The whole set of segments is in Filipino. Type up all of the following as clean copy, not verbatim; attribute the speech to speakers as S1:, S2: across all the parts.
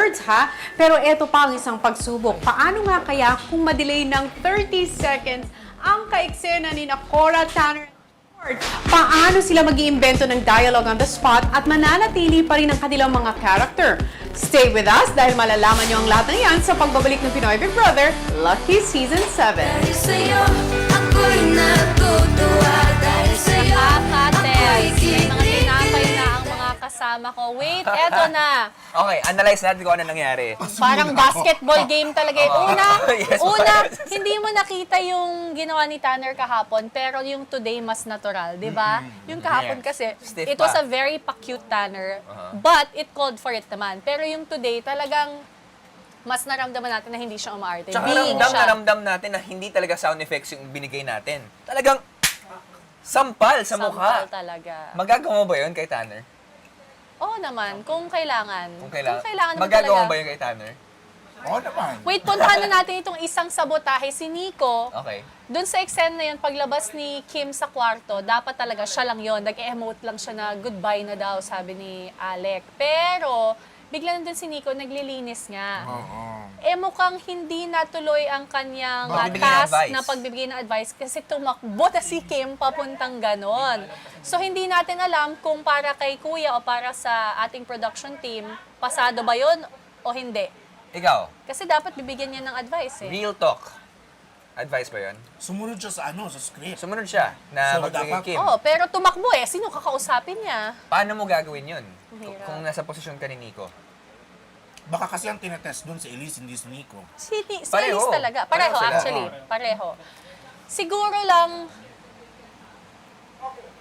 S1: words, ha? Pero eto pa ang isang pagsubok. Paano nga kaya kung madelay ng 30 seconds ang kaiksena ni Cora, Tanner, and George? Paano sila mag-iimbento ng dialogue on the spot at mananatili pa rin ang kanilang mga character? Stay with us dahil malalaman niyo ang lahat ng yan sa pagbabalik ng Pinoy Big Brother Lucky Season 7.
S2: Dahil sa'yo, ako'y natutuwa. Dahil sa'yo, ako'y
S3: May mga tinapay na ang mga kasama ko. Wait, eto na.
S4: Okay, analyze natin kung ano nangyari.
S3: Parang basketball game talaga. Una,
S4: Yes,
S3: una,
S4: yes.
S3: hindi mo nakita yung ginawa ni Tanner kahapon, pero yung today mas natural, di ba? Yung kahapon
S4: Yes.
S3: kasi,
S4: Stiff
S3: it was
S4: pa.
S3: a very pa-cute Tanner, but it called for it naman. Pero yung today, talagang mas naramdaman natin na hindi siya umaarte.
S4: Tsaka
S3: Being
S4: ramdam
S3: siya.
S4: na ramdam natin na hindi talaga sound effects yung binigay natin. Talagang sampal sa mukha.
S3: Sampal talaga.
S4: Magagawa mo ba yun kay Tanner?
S3: Oo naman, kung kailangan.
S4: Kung kailangan.
S3: naman
S4: Magagawa mo
S3: talaga.
S4: ba yun kay Tanner?
S5: Oo naman.
S3: Wait, puntahan na natin itong isang sabotahe. Si Nico,
S4: Okay.
S3: doon sa eksena na yun, paglabas ni Kim sa kwarto, dapat talaga siya lang yun. Nag-emote lang siya na goodbye na daw, sabi ni Alec. Pero, bigla nandun si Nico, naglilinis nga.
S5: Oo.
S3: Mukhang hindi natuloy ang kanyang
S4: Pagbibigay ng
S3: task
S4: advice.
S3: na pagbibigay ng advice kasi tumakbo na si Kim papuntang ganon. So, hindi natin alam kung para kay Kuya o para sa ating production team, pasado ba yun o hindi.
S4: Ikaw,
S3: Kasi dapat bibigyan niya ng advice eh.
S4: real talk. Advice ba yun?
S5: Sumunod siya sa sa script.
S4: Sumunod siya na
S5: So,
S4: magbigay
S5: dapat-
S4: Kim.
S3: Oo, pero tumakbo eh. Sino kakausapin niya?
S4: Paano mo gagawin yun?
S3: Mahirap.
S4: Kung nasa posisyon ka ni Nico.
S5: Baka kasi ang tinetest doon si Elise, hindi si Nico.
S3: Si
S4: Pareho.
S3: Elise talaga. Pareho,
S4: Pareho sila.
S3: actually. Pareho. Siguro lang,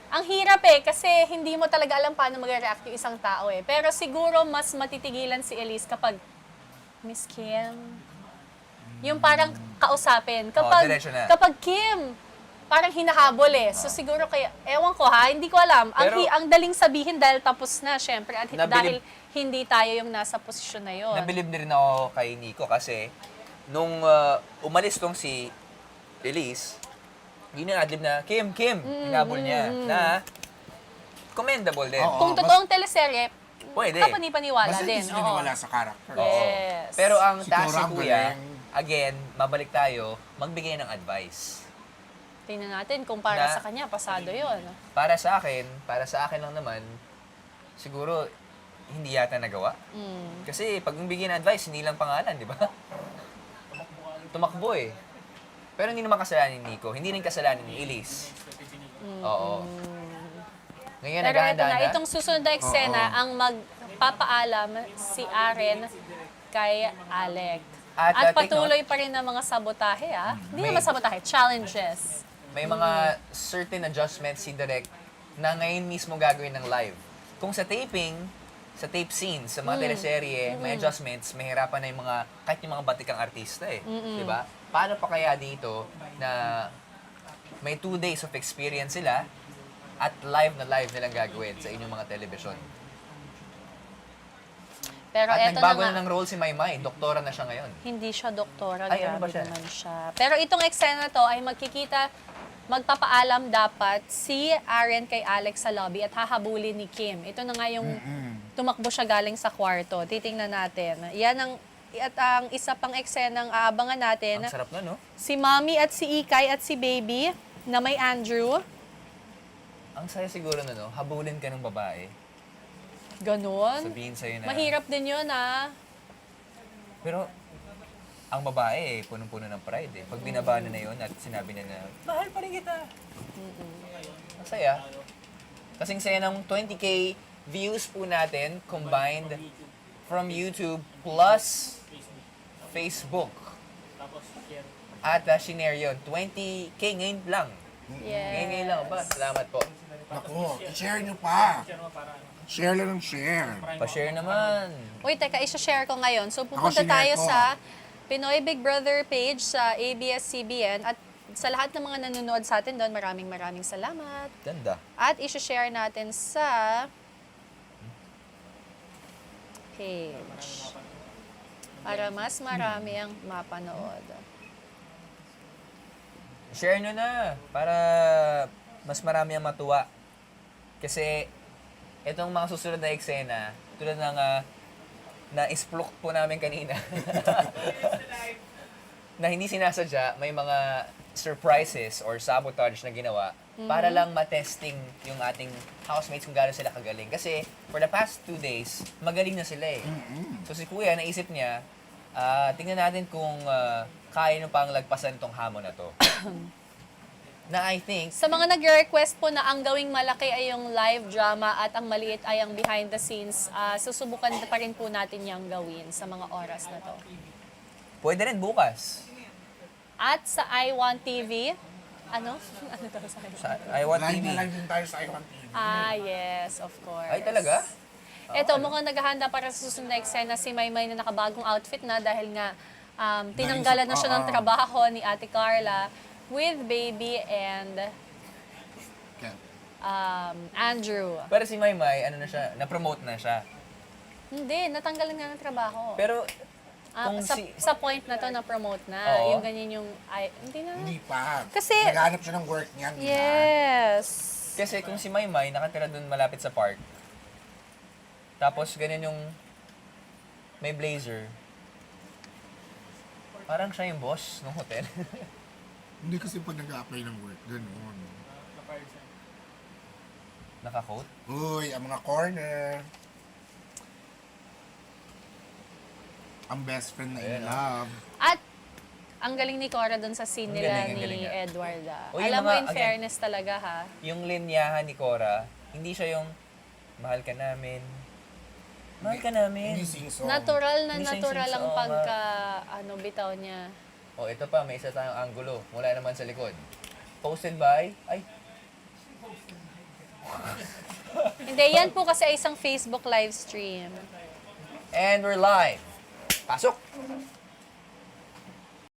S3: ang hirap eh, kasi hindi mo talaga alam paano mag-react yung isang tao eh. Pero siguro mas matitigilan si Elise kapag, Miss Kim, yung parang kausapin.
S4: diretso na.
S3: Kapag Kim, parang hinahabol eh. So siguro kaya, ewan ko ha, hindi ko alam.
S4: Pero-
S3: ang daling sabihin dahil tapos na, syempre. At
S4: Nabilib-
S3: dahil hindi tayo yung nasa posisyon na yun.
S4: Nabilib na rin ako kay Nico kasi nung umalis tong si Elise, gina-adlib na, Kim, hinabol niya na commendable din.
S5: Oo.
S3: Kung
S5: mas-
S3: totoong teleserye,
S4: Pwede.
S3: kapani-paniwala
S5: Basta
S3: din.
S5: hindi sila nawala sa character.
S3: Yes.
S4: Pero ang
S5: Si
S4: task
S5: Cora
S4: ni
S5: ang
S4: Kuya,
S5: galing.
S4: again, mabalik tayo, magbigay ng advice.
S3: Tingnan natin kung para
S4: Na-
S3: sa kanya, pasado yun.
S4: Para sa akin lang naman, siguro, hindi yata nagawa. Kasi pag bigyan ng advice, hindi lang pangalan, di ba? Tumakbo eh. Pero hindi naman kasalanan ni Nico. Hindi rin kasalanan ni Elise. Oo. Ngayon,
S3: Pero ito
S4: naghahanda
S3: na,
S4: na.
S3: itong susunod na eksena, ang magpapaalam si Aren kay Alec.
S4: At,
S3: At patuloy pa rin ng mga sabotahe, ah. Hindi
S4: May-
S3: naman sabotahe, challenges.
S4: May mga certain adjustments si Direk na ngayon mismo gagawin ng live. Kung sa taping, sa tape scenes, sa mga teleserye, may adjustments, mahirapan na yung mga, kahit yung mga batikang artista eh. Di ba? Paano pa kaya dito na may 2 days of experience sila at live na live nilang gagawin sa inyong mga television.
S3: Pero
S4: At
S3: eto
S4: nagbago
S3: na
S4: na
S3: nga,
S4: ng role si Maymay. Doktora na siya ngayon.
S3: hindi siya doktora,
S4: Ay, ano
S3: grabe
S4: ba siya?
S3: naman siya. Pero itong eksena to ay magpapaalam dapat si Aren kay Alex sa lobby at hahabulin ni Kim. Ito na nga yung tumakbo siya galing sa kwarto. Titingnan natin. Ang isa pang eksenang aabangan natin,
S4: Ang sarap na, no?
S3: si Mommy at si Ikay at si Baby na may Andrew.
S4: Ang saya siguro na, no? Habulin ka ng babae.
S3: Ganon.
S4: Sabihin sa'yo na...
S3: Mahirap din yun, ah.
S4: Pero, ang babae, punong-puno ng pride eh. Pag binaba na yun at sinabi na mahal pa rin kita. Masaya. Kasing saya ng 20K views po natin combined from YouTube plus Facebook. At shinare yun. 20K ngayon lang.
S3: Yes.
S4: Ngayon lang ba? Salamat po.
S5: Naku, i-share nyo pa. Share lang ng share.
S4: Pa-share naman.
S3: Uy, teka, isa-share ko ngayon. So, pupunta
S5: sinare
S3: tayo
S5: ko.
S3: sa Pinoy Big Brother page sa ABS-CBN at sa lahat ng mga nanonood sa atin doon, maraming salamat.
S4: Ganda.
S3: At isa-share natin sa page para mas marami ang mapanood.
S4: Share nyo na para mas marami ang matuwa. Kasi itong mga susunod na eksena, tulad ng na isplok po namin kanina. Na hindi sinasadya, may mga surprises or sabotage na ginawa para lang matesting yung ating housemates kung gaano sila kagaling. Kasi for the past 2 days, magaling na sila eh. So si Kuya, naisip niya, tingnan natin kung kaya nyo pang lagpasan tong hamon na to. Na I think,
S3: Sa mga nag-request po na ang gawing malaki ay yung live drama at ang maliit ay ang behind the scenes, susubukan pa rin po natin yung gawin sa mga oras na to.
S4: pwede rin bukas.
S3: At sa I Want TV, ano? Ano to? Sorry.
S4: Sa I Want
S5: Live
S4: TV.
S5: na live din tayo sa iWant TV.
S3: Yes, of course.
S4: Ay, talaga?
S3: Ito, mukhang naghahanda para sa susunod na eksena si Maymay na nakabagong outfit na dahil nga tinanggalan na siya ng trabaho ni Ate Carla with baby and
S5: Yeah.
S3: Andrew.
S4: Pero si Maymay, ano na siya, na-promote na siya.
S3: Hindi, natanggalan nga ng trabaho.
S4: Pero, kung
S3: sa point na to, na-promote na.
S4: Oo.
S3: Yung ganyan yung, hindi na.
S5: Hindi pa.
S3: Kasi-
S5: Naghahanap siya ng work niyan. di ba?
S3: Yes.
S4: kasi kung si Maymay nakatira doon malapit sa park, tapos ganyan yung may blazer, parang siya yung boss ng hotel.
S5: Hindi kasi pag nag-a-apply ng work, gano'n.
S4: Naka-coat.
S5: Uy, ang mga corner. Ang best friend na in
S4: Ayan,
S5: love.
S3: At ang galing ni Cora doon sa scene
S4: Ang
S3: nila
S4: galing, ang galing
S3: ni
S4: nga.
S3: Edward.
S4: O, yung
S3: Alam mo,
S4: mga-
S3: in
S4: again,
S3: fairness talaga ha.
S4: Yung linyahan ni Cora, hindi siya yung mahal ka namin. Mahal ka namin.
S5: Hindi sing-song.
S3: Natural na
S4: Hindi siya
S3: natural ang
S4: oo nga.
S3: pagka, bitaw niya.
S4: O, ito pa, may isa tayong angulo. Mula naman sa likod. Posted by, ay,
S3: Hindi, yan po kasi ay isang Facebook live stream.
S4: and we're live. Pasok!